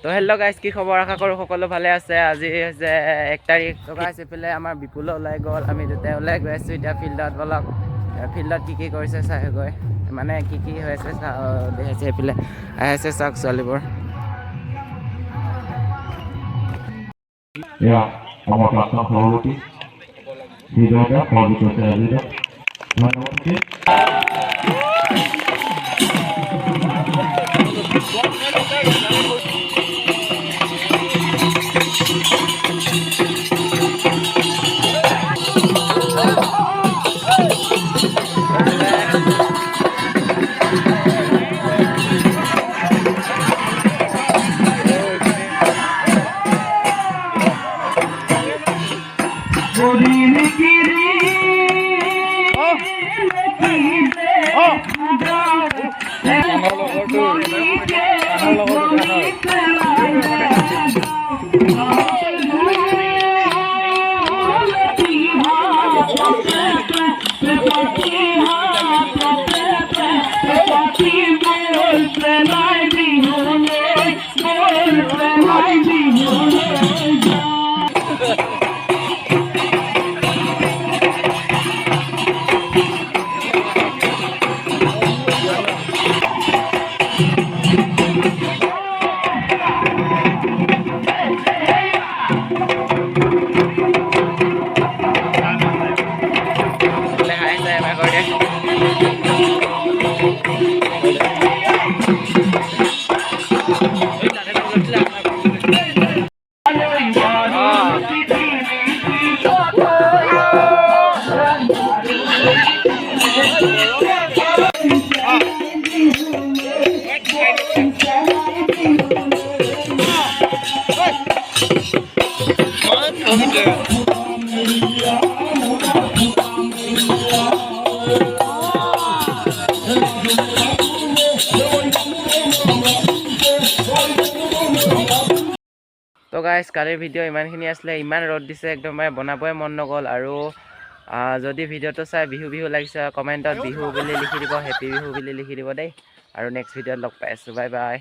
তো hello' guys, কি খবৰ? আশা কৰোঁ সকলো ভালে আছে। আজি হৈছে 1 তাৰিখ। তো গাইজ এইফালে আমাৰ বিপুলো ওলাই গ'ল, আমি দুটাই ওলাই গৈ আছোঁ এতিয়া ফিল্ডত। বলক ফিল্ডত কি কৰিছে চাই গৈ, মানে কি হৈ আছে দেখাইছে। এইফালে আহি আছে চাওক ছোৱালীবোৰ। Vamos a pasar por lo que videoda favorito da vida. Mano que তো গাইজ কালিৰ ভিডিঅ' ইমানখিনি আছিলে। ইমান ৰ'দ দিছে, একদম মানে বনাবই মন নগ'ল। আৰু যদি ভিডিঅ'টো চাই বিহু লাগিছে, কমেণ্টত বিহু বুলি লিখি দিব, হেপী বিহু বুলি লিখি দিব দেই। আৰু নেক্সট ভিডিঅ'ত লগ পাই আছোঁ। Bye bye.